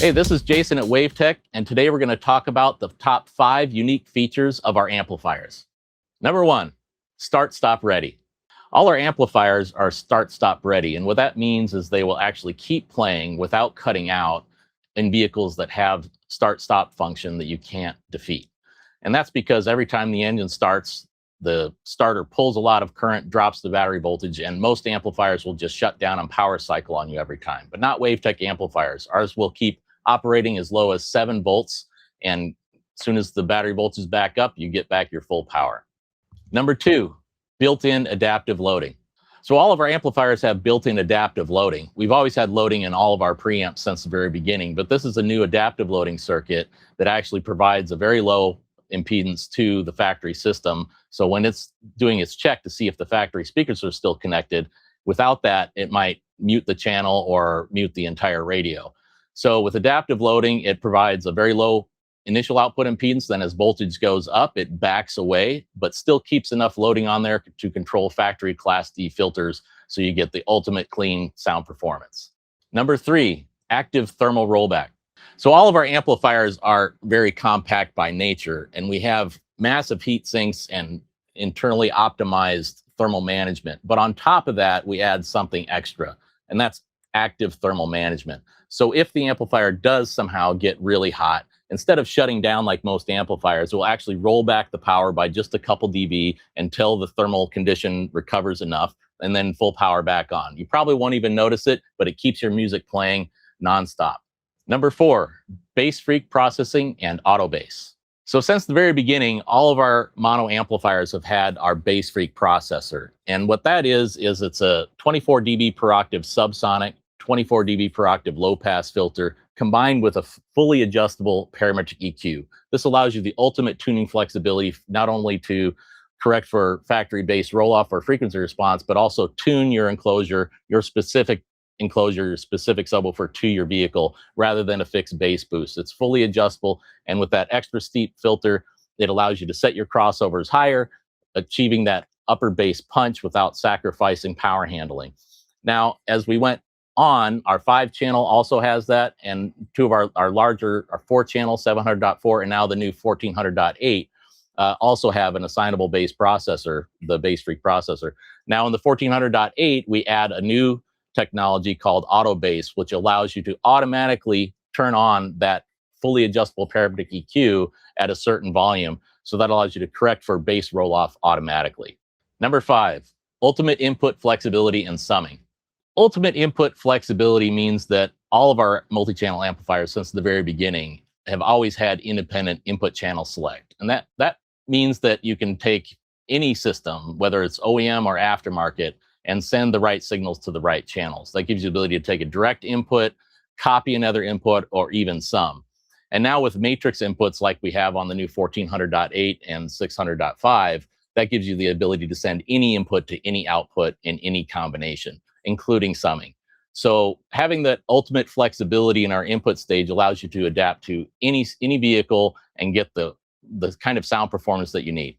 Hey, this is Jason at Wavtech, and today we're going to talk about the top 5 unique features of our amplifiers. Number 1, start-stop ready. All our amplifiers are start-stop ready, and what that means is they will actually keep playing without cutting out in vehicles that have start-stop function that you can't defeat. And that's because every time the engine starts, the starter pulls a lot of current, drops the battery voltage, and most amplifiers will just shut down and power cycle on you every time. But not Wavtech amplifiers. Ours will keep operating as low as 7 volts, and as soon as the battery voltage is back up, you get back your full power. Number 2, built-in adaptive loading. So all of our amplifiers have built-in adaptive loading. We've always had loading in all of our preamps since the very beginning, but this is a new adaptive loading circuit that actually provides a very low impedance to the factory system. So when it's doing its check to see if the factory speakers are still connected, without that, it might mute the channel or mute the entire radio. So with adaptive loading, it provides a very low initial output impedance. Then as voltage goes up, it backs away, but still keeps enough loading on there to control factory Class D filters, so you get the ultimate clean sound performance. Number 3, active thermal rollback. So all of our amplifiers are very compact by nature, and we have massive heat sinks and internally optimized thermal management. But on top of that, we add something extra, and that's active thermal management. So if the amplifier does somehow get really hot, instead of shutting down like most amplifiers, it will actually roll back the power by just a couple dB until the thermal condition recovers enough, and then full power back on. You probably won't even notice it, but it keeps your music playing nonstop. Number 4, BassFREQ processing and AutoBASS. So since the very beginning, all of our mono amplifiers have had our BassFREQ processor. And what that is it's a 24 dB per octave subsonic, 24 dB per octave low pass filter combined with a fully adjustable parametric EQ. This allows you the ultimate tuning flexibility, not only to correct for factory bass roll-off or frequency response, but also tune your enclosure, your specific enclosure, your specific subwoofer to your vehicle rather than a fixed bass boost. It's fully adjustable, and with that extra steep filter, it allows you to set your crossovers higher, achieving that upper bass punch without sacrificing power handling. Now, as we went on, our 5-channel also has that, and 2 of our larger, our 4-channel 700.4 and now the new 1400.8 also have an assignable bass processor, the BassFREQ processor. Now in the 1400.8, we add a new technology called AutoBASS, which allows you to automatically turn on that fully adjustable parametric EQ at a certain volume. So that allows you to correct for bass roll-off automatically. Number 5, ultimate input flexibility and summing. Ultimate input flexibility means that all of our multi-channel amplifiers since the very beginning have always had independent input channel select. And that means that you can take any system, whether it's OEM or aftermarket, and send the right signals to the right channels. That gives you the ability to take a direct input, copy another input, or even sum. And now with matrix inputs like we have on the new 1400.8 and 600.5, that gives you the ability to send any input to any output in any combination, including summing. So having that ultimate flexibility in our input stage allows you to adapt to any vehicle and get the kind of sound performance that you need.